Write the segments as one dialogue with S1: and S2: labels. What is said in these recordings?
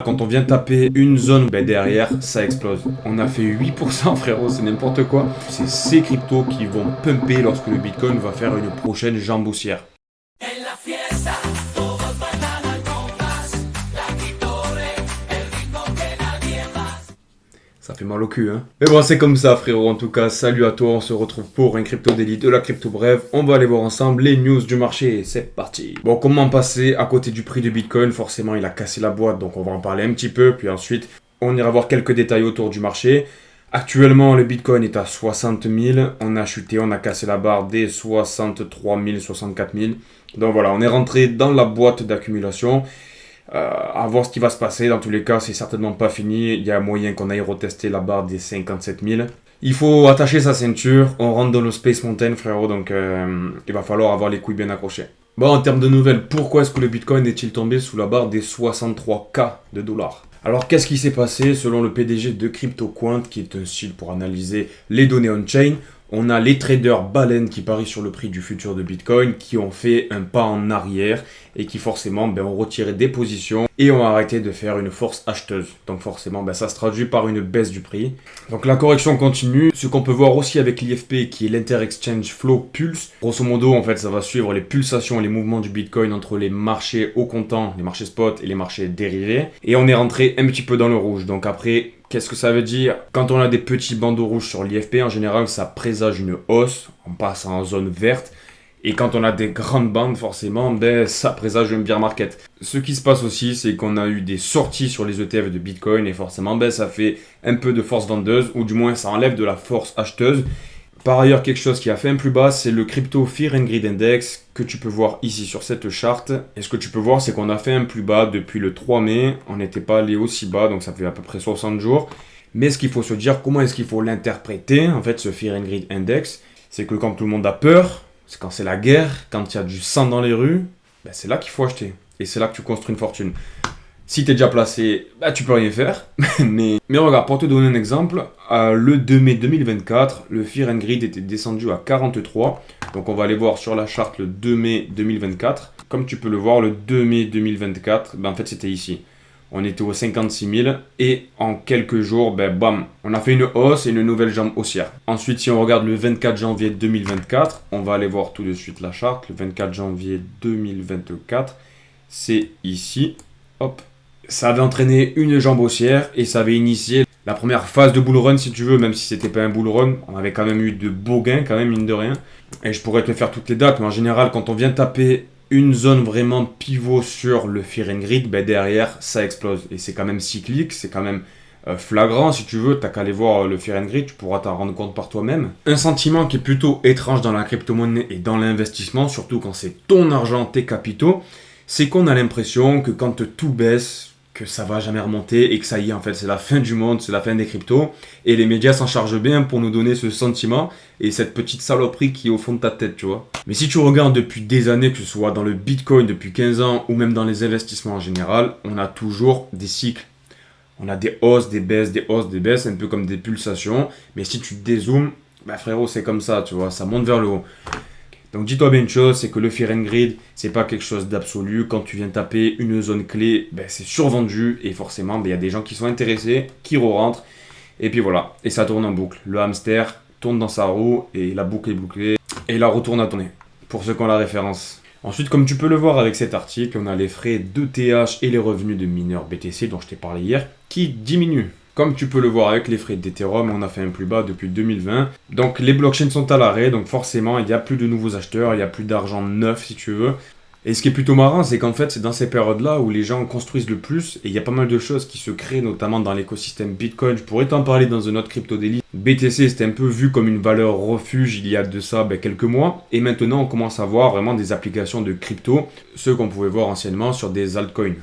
S1: Quand on vient taper une zone, derrière, ça explose. On a fait 8% frérot, c'est n'importe quoi. C'est ces cryptos qui vont pumper lorsque le Bitcoin va faire une prochaine jambe haussière. Ça fait mal au cul, hein. Mais bon, c'est comme ça, frérot. En tout cas, salut à toi. On se retrouve pour un crypto daily de la crypto brève. On va aller voir ensemble les news du marché. C'est parti. Bon, comment passer à côté du prix du Bitcoin? Forcément, il a cassé la boîte, donc on va en parler un petit peu. Puis ensuite, on ira voir quelques détails autour du marché. Actuellement, le Bitcoin est à 60 000. On a chuté, on a cassé la barre des 63 000, 64 000. Donc voilà, on est rentré dans la boîte d'accumulation. À voir ce qui va se passer. Dans tous les cas, c'est certainement pas fini. Il y a moyen qu'on aille retester la barre des 57 000. Il faut attacher sa ceinture. On rentre dans le Space Mountain, frérot. Donc, il va falloir avoir les couilles bien accrochées. Bon, en termes de nouvelles, pourquoi est-ce que le Bitcoin est-il tombé sous la barre des 63K de dollars? Alors, qu'est-ce qui s'est passé selon le PDG de CryptoQuant, qui est un site pour analyser les données on-chain? On a les traders baleines qui parient sur le prix du futur de Bitcoin, qui ont fait un pas en arrière et qui forcément ont retiré des positions et ont arrêté de faire une force acheteuse. Donc forcément, ça se traduit par une baisse du prix. Donc la correction continue. Ce qu'on peut voir aussi avec l'IFP, qui est l'Inter-Exchange Flow Pulse. Grosso modo, en fait, ça va suivre les pulsations et les mouvements du Bitcoin entre les marchés au comptant, les marchés spot et les marchés dérivés. Et on est rentré un petit peu dans le rouge. Donc après, qu'est-ce que ça veut dire? Quand on a des petits bandeaux rouges sur l'IFP, en général, ça présage une hausse. On passe en zone verte. Et quand on a des grandes bandes, forcément, ça présage un bear market. Ce qui se passe aussi, c'est qu'on a eu des sorties sur les ETF de Bitcoin. Et forcément, ça fait un peu de force vendeuse. Ou du moins, ça enlève de la force acheteuse. Par ailleurs, quelque chose qui a fait un plus bas, c'est le Crypto Fear and Greed Index que tu peux voir ici sur cette charte. Et ce que tu peux voir, c'est qu'on a fait un plus bas depuis le 3 mai. On n'était pas allé aussi bas, donc ça fait à peu près 60 jours. Mais ce qu'il faut se dire, comment est-ce qu'il faut l'interpréter? En fait, ce Fear and Greed Index, c'est que quand tout le monde a peur, c'est quand c'est la guerre, quand il y a du sang dans les rues, c'est là qu'il faut acheter. Et c'est là que tu construis une fortune. Si tu es déjà placé, tu peux rien faire. mais regarde, pour te donner un exemple, le 2 mai 2024, le Fear and Greed était descendu à 43. Donc on va aller voir sur la charte le 2 mai 2024. Comme tu peux le voir, le 2 mai 2024, en fait c'était ici. On était aux 56 000 et en quelques jours, bam, on a fait une hausse et une nouvelle jambe haussière. Ensuite, si on regarde le 24 janvier 2024, on va aller voir tout de suite la charte. Le 24 janvier 2024, c'est ici. Hop. Ça avait entraîné une jambe haussière et ça avait initié la première phase de bull run, si tu veux, même si c'était pas un bull run. On avait quand même eu de beaux gains, quand même, mine de rien. Et je pourrais te faire toutes les dates, mais en général, quand on vient taper une zone vraiment pivot sur le Fear and Greed, derrière, ça explose. Et c'est quand même cyclique, c'est quand même flagrant. Si tu veux, t'as qu'à aller voir le Fear and Greed, tu pourras t'en rendre compte par toi-même. Un sentiment qui est plutôt étrange dans la crypto-monnaie et dans l'investissement, surtout quand c'est ton argent, tes capitaux, c'est qu'on a l'impression que quand tout baisse, que ça va jamais remonter et que ça y est, en fait, c'est la fin du monde, c'est la fin des cryptos. Et les médias s'en chargent bien pour nous donner ce sentiment et cette petite saloperie qui est au fond de ta tête, tu vois. Mais si tu regardes depuis des années, que ce soit dans le Bitcoin depuis 15 ans ou même dans les investissements en général, on a toujours des cycles. On a des hausses, des baisses, des hausses, des baisses, un peu comme des pulsations. Mais si tu dézoomes, frérot, c'est comme ça, tu vois, ça monte vers le haut. Donc dis-toi bien une chose, c'est que le Fear and Greed, c'est pas quelque chose d'absolu. Quand tu viens taper une zone clé, c'est survendu et forcément, il y a des gens qui sont intéressés, qui re-rentrent. Et puis voilà, et ça tourne en boucle. Le hamster tourne dans sa roue et la boucle est bouclée et la retourne à tourner, pour ceux qui ont la référence. Ensuite, comme tu peux le voir avec cet article, on a les frais d'ETH et les revenus de mineurs BTC dont je t'ai parlé hier qui diminuent. Comme tu peux le voir avec les frais d'Ethereum, on a fait un plus bas depuis 2020. Donc les blockchains sont à l'arrêt, donc forcément il n'y a plus de nouveaux acheteurs, il n'y a plus d'argent neuf si tu veux. Et ce qui est plutôt marrant, c'est qu'en fait c'est dans ces périodes-là où les gens construisent le plus et il y a pas mal de choses qui se créent, notamment dans l'écosystème Bitcoin. Je pourrais t'en parler dans un autre crypto daily. BTC c'était un peu vu comme une valeur refuge il y a de ça quelques mois. Et maintenant on commence à voir vraiment des applications de crypto, ceux qu'on pouvait voir anciennement sur des altcoins.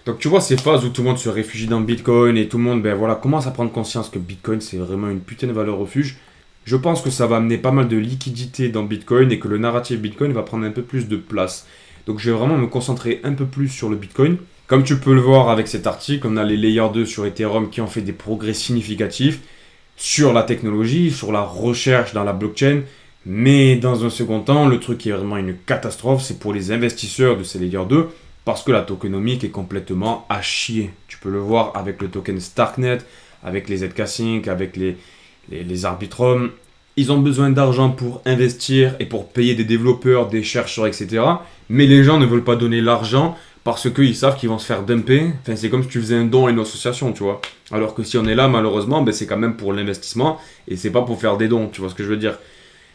S1: Donc tu vois ces phases où tout le monde se réfugie dans Bitcoin et tout le monde commence à prendre conscience que Bitcoin c'est vraiment une putain de valeur refuge. Je pense que ça va amener pas mal de liquidité dans Bitcoin et que le narratif Bitcoin va prendre un peu plus de place. Donc je vais vraiment me concentrer un peu plus sur le Bitcoin. Comme tu peux le voir avec cet article, on a les Layer 2 sur Ethereum qui ont fait des progrès significatifs sur la technologie, sur la recherche dans la blockchain. Mais dans un second temps, le truc qui est vraiment une catastrophe, c'est pour les investisseurs de ces Layer 2. Parce que la tokenomique est complètement à chier. Tu peux le voir avec le token Starknet, avec les ZK-Sync, avec les Arbitrum. Ils ont besoin d'argent pour investir et pour payer des développeurs, des chercheurs, etc. Mais les gens ne veulent pas donner l'argent parce qu'ils savent qu'ils vont se faire dumper. Enfin, c'est comme si tu faisais un don à une association, tu vois. Alors que si on est là, malheureusement, ben, c'est quand même pour l'investissement et c'est pas pour faire des dons, tu vois ce que je veux dire.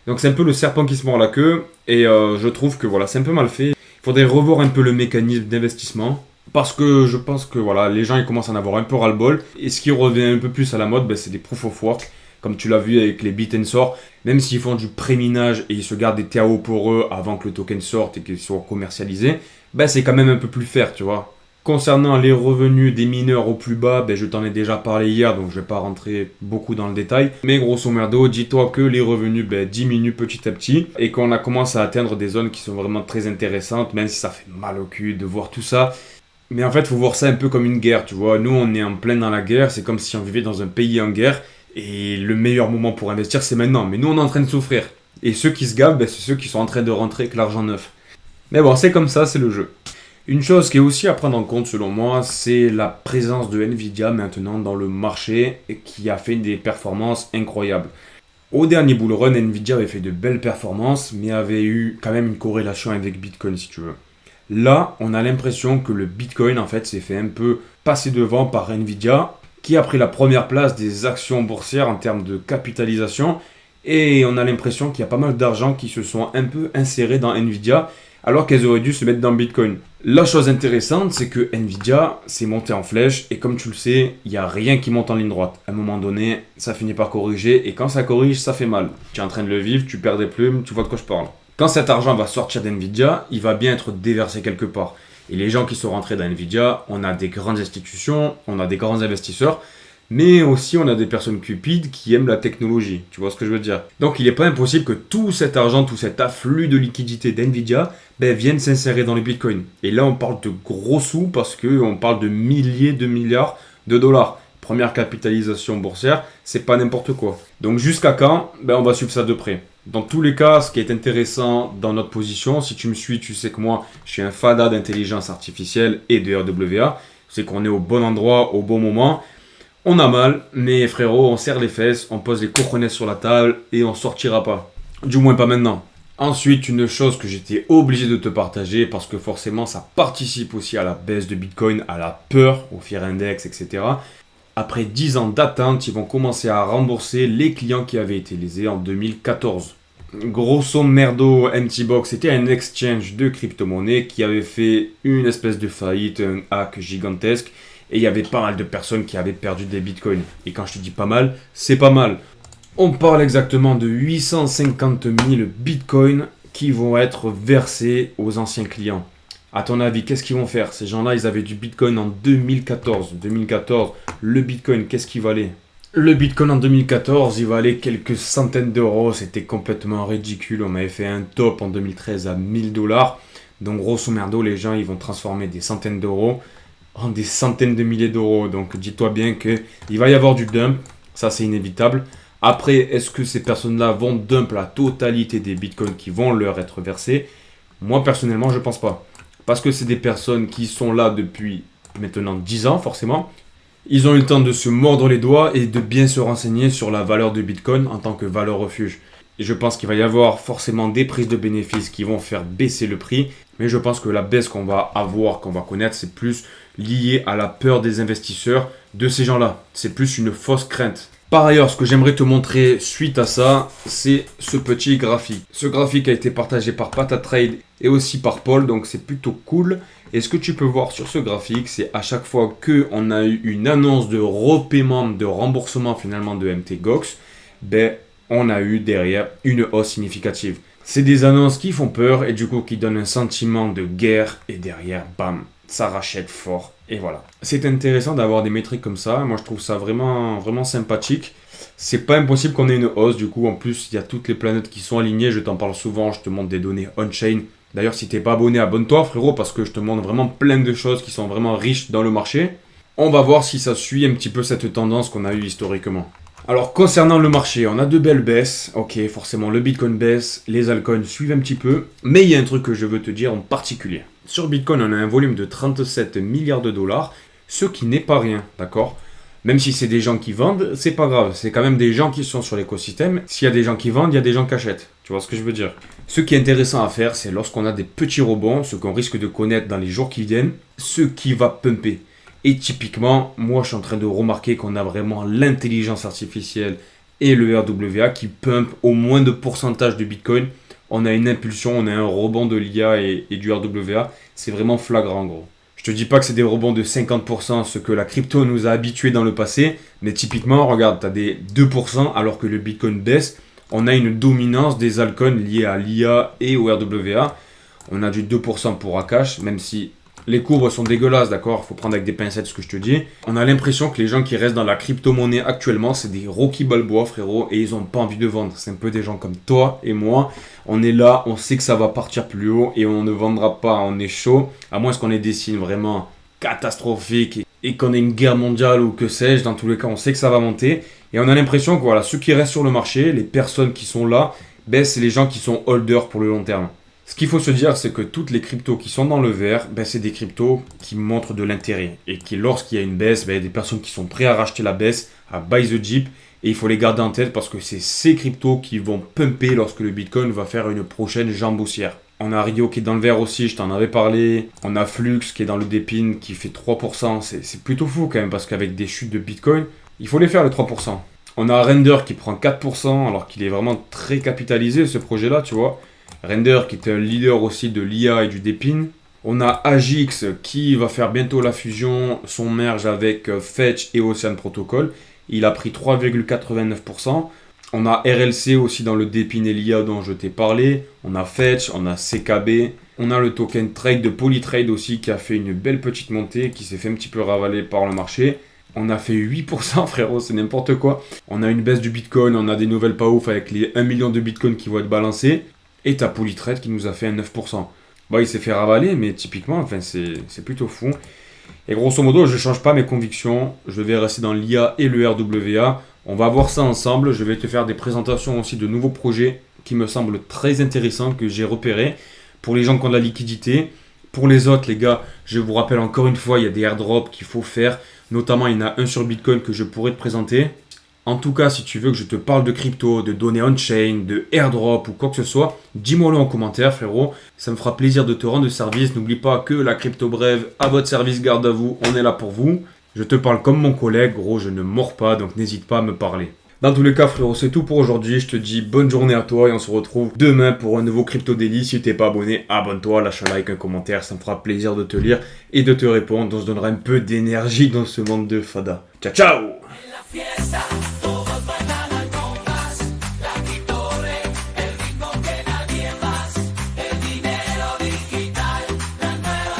S1: Donc c'est un peu le serpent qui se mord la queue et je trouve que voilà, c'est un peu mal fait. Il faudrait revoir un peu le mécanisme d'investissement parce que je pense que voilà, les gens ils commencent à en avoir un peu ras-le-bol. Et ce qui revient un peu plus à la mode, ben, c'est des proof of work. Comme tu l'as vu avec les bit and sort, même s'ils font du pré-minage et ils se gardent des TAO pour eux avant que le token sorte et qu'il soit commercialisé, ben c'est quand même un peu plus fair, tu vois. Concernant les revenus des mineurs au plus bas, ben je t'en ai déjà parlé hier, donc je vais pas rentrer beaucoup dans le détail. Mais grosso merdo, dis-toi que les revenus ben, diminuent petit à petit et qu'on a commencé à atteindre des zones qui sont vraiment très intéressantes, même si ça fait mal au cul de voir tout ça. Mais en fait, il faut voir ça un peu comme une guerre, tu vois. Nous, on est en plein dans la guerre, c'est comme si on vivait dans un pays en guerre. Et le meilleur moment pour investir, c'est maintenant. Mais nous, on est en train de souffrir. Et ceux qui se gavent, ben, c'est ceux qui sont en train de rentrer avec l'argent neuf. Mais bon, c'est comme ça, c'est le jeu. Une chose qui est aussi à prendre en compte, selon moi, c'est la présence de Nvidia maintenant dans le marché et qui a fait des performances incroyables. Au dernier bull run, Nvidia avait fait de belles performances, mais avait eu quand même une corrélation avec Bitcoin, si tu veux. Là, on a l'impression que le Bitcoin, en fait, s'est fait un peu passer devant par Nvidia, qui a pris la première place des actions boursières en termes de capitalisation. Et on a l'impression qu'il y a pas mal d'argent qui se sont un peu insérés dans Nvidia, alors qu'elles auraient dû se mettre dans Bitcoin. La chose intéressante, c'est que Nvidia s'est monté en flèche, et comme tu le sais, il n'y a rien qui monte en ligne droite. À un moment donné, ça finit par corriger, et quand ça corrige, ça fait mal. Tu es en train de le vivre, tu perds des plumes, tu vois de quoi je parle. Quand cet argent va sortir d'Nvidia, il va bien être déversé quelque part. Et les gens qui sont rentrés dans Nvidia, on a des grandes institutions, on a des grands investisseurs, mais aussi on a des personnes cupides qui aiment la technologie. Tu vois ce que je veux dire? Donc il n'est pas impossible que tout cet argent, tout cet afflux de liquidité d'Nvidia vienne s'insérer dans le Bitcoin. Et là on parle de gros sous parce qu'on parle de milliers de milliards de dollars. Première capitalisation boursière, c'est pas n'importe quoi. Donc jusqu'à quand? On va suivre ça de près. Dans tous les cas, ce qui est intéressant dans notre position, si tu me suis, tu sais que moi, je suis un fada d'intelligence artificielle et de RWA. C'est qu'on est au bon endroit, au bon moment. On a mal, mais frérot, on serre les fesses, on pose les cojones sur la table et on sortira pas. Du moins pas maintenant. Ensuite, une chose que j'étais obligé de te partager parce que forcément, ça participe aussi à la baisse de Bitcoin, à la peur, au fear index, etc. Après 10 ans d'attente, ils vont commencer à rembourser les clients qui avaient été lésés en 2014. Grosso merdo, MTBox, c'était un exchange de crypto-monnaies qui avait fait une espèce de faillite, un hack gigantesque. Et il y avait pas mal de personnes qui avaient perdu des bitcoins. Et quand je te dis pas mal, c'est pas mal. On parle exactement de 850 000 bitcoins qui vont être versés aux anciens clients. À ton avis, qu'est-ce qu'ils vont faire? Ces gens-là, ils avaient du Bitcoin en 2014. 2014, le Bitcoin, qu'est-ce qu'il valait? Le Bitcoin en 2014, il valait quelques centaines d'euros. C'était complètement ridicule. On avait fait un top en 2013 à 1000 dollars. Donc, grosso merdo, les gens, ils vont transformer des centaines d'euros en des centaines de milliers d'euros. Donc, dis-toi bien qu'il va y avoir du dump. Ça, c'est inévitable. Après, est-ce que ces personnes-là vont dump la totalité des Bitcoins qui vont leur être versés? Moi, personnellement, je pense pas. Parce que c'est des personnes qui sont là depuis maintenant 10 ans, forcément. Ils ont eu le temps de se mordre les doigts et de bien se renseigner sur la valeur de Bitcoin en tant que valeur refuge. Et je pense qu'il va y avoir forcément des prises de bénéfices qui vont faire baisser le prix. Mais je pense que la baisse qu'on va avoir, qu'on va connaître, c'est plus lié à la peur des investisseurs de ces gens-là. C'est plus une fausse crainte. Par ailleurs, ce que j'aimerais te montrer suite à ça, c'est ce petit graphique. Ce graphique a été partagé par Patatrade et aussi par Paul, donc c'est plutôt cool. Et ce que tu peux voir sur ce graphique, c'est à chaque fois qu'on a eu une annonce de repaiement, de remboursement finalement de MTGOX, on a eu derrière une hausse significative. C'est des annonces qui font peur et du coup qui donnent un sentiment de guerre et derrière, bam, ça rachète fort. Et voilà. C'est intéressant d'avoir des métriques comme ça. Moi, je trouve ça vraiment, vraiment sympathique. C'est pas impossible qu'on ait une hausse. Du coup, en plus, il y a toutes les planètes qui sont alignées. Je t'en parle souvent. Je te montre des données on-chain. D'ailleurs, si t'es pas abonné, abonne-toi, frérot, parce que je te montre vraiment plein de choses qui sont vraiment riches dans le marché. On va voir si ça suit un petit peu cette tendance qu'on a eue historiquement. Alors, concernant le marché, on a de belles baisses. Ok, forcément, le Bitcoin baisse, les altcoins suivent un petit peu. Mais il y a un truc que je veux te dire en particulier. Sur Bitcoin, on a un volume de 37 milliards de dollars, ce qui n'est pas rien, d'accord? Même si c'est des gens qui vendent, c'est pas grave. C'est quand même des gens qui sont sur l'écosystème. S'il y a des gens qui vendent, il y a des gens qui achètent. Tu vois ce que je veux dire? Ce qui est intéressant à faire, c'est lorsqu'on a des petits rebonds, ce qu'on risque de connaître dans les jours qui viennent, ce qui va pumper. Et typiquement, moi je suis en train de remarquer qu'on a vraiment l'intelligence artificielle et le RWA qui pump au moins de pourcentage de Bitcoin. On a une impulsion, on a un rebond de l'IA et du RWA. C'est vraiment flagrant, gros. Je te dis pas que c'est des rebonds de 50%, ce que la crypto nous a habitués dans le passé, mais typiquement, regarde, tu as des 2% alors que le Bitcoin baisse. On a une dominance des altcoins liées à l'IA et au RWA. On a du 2% pour Akash, même si les courbes sont dégueulasses, d'accord? Faut prendre avec des pincettes ce que je te dis. On a l'impression que les gens qui restent dans la crypto-monnaie actuellement, c'est des Rocky Balboa, frérot, et ils ont pas envie de vendre. C'est un peu des gens comme toi et moi. On est là, on sait que ça va partir plus haut et on ne vendra pas, on est chaud. À moins qu'on ait des signes vraiment catastrophiques et qu'on ait une guerre mondiale ou que sais-je. Dans tous les cas, on sait que ça va monter. Et on a l'impression que voilà, ceux qui restent sur le marché, les personnes qui sont là, ben, c'est les gens qui sont holders pour le long terme. Ce qu'il faut se dire, c'est que toutes les cryptos qui sont dans le vert, ben, c'est des cryptos qui montrent de l'intérêt. Et qui, lorsqu'il y a une baisse, ben, il y a des personnes qui sont prêtes à racheter la baisse, à buy the dip. Et il faut les garder en tête parce que c'est ces cryptos qui vont pumper lorsque le Bitcoin va faire une prochaine jambe haussière. On a Rio qui est dans le vert aussi, je t'en avais parlé. On a Flux qui est dans le dépine qui fait 3%. C'est plutôt fou quand même parce qu'avec des chutes de Bitcoin, il faut les faire les 3%. On a Render qui prend 4% alors qu'il est vraiment très capitalisé ce projet-là, tu vois. Render qui est un leader aussi de l'IA et du dépine. On a Agix qui va faire bientôt la fusion, son merge avec Fetch et Ocean Protocol. Il a pris 3,89%. On a RLC aussi dans le dépine et l'IA dont je t'ai parlé. On a Fetch, on a CKB. On a le token Trade de Polytrade aussi qui a fait une belle petite montée, qui s'est fait un petit peu ravaler par le marché. On a fait 8%, frérot, c'est n'importe quoi. On a une baisse du Bitcoin, on a des nouvelles pas ouf avec les 1 million de Bitcoin qui vont être balancés. Et t'as Polytrade qui nous a fait un 9%. Bon, il s'est fait ravaler, mais typiquement, enfin, c'est plutôt fou. Et grosso modo, je ne change pas mes convictions. Je vais rester dans l'IA et le RWA. On va voir ça ensemble. Je vais te faire des présentations aussi de nouveaux projets qui me semblent très intéressants, que j'ai repérés. Pour les gens qui ont de la liquidité. Pour les autres, les gars, je vous rappelle encore une fois, il y a des airdrops qu'il faut faire. Notamment, il y en a un sur Bitcoin que je pourrais te présenter. En tout cas, si tu veux que je te parle de crypto, de données on-chain, de airdrop ou quoi que ce soit, dis-moi-le en commentaire, frérot. Ça me fera plaisir de te rendre service. N'oublie pas que la crypto brève, à votre service, garde à vous, on est là pour vous. Je te parle comme mon collègue, gros, je ne mords pas, donc n'hésite pas à me parler. Dans tous les cas, frérot, c'est tout pour aujourd'hui. Je te dis bonne journée à toi et on se retrouve demain pour un nouveau Crypto Daily. Si tu n'es pas abonné, abonne-toi, lâche un like, un commentaire, ça me fera plaisir de te lire et de te répondre. On se donnera un peu d'énergie dans ce monde de fada. Ciao, ciao!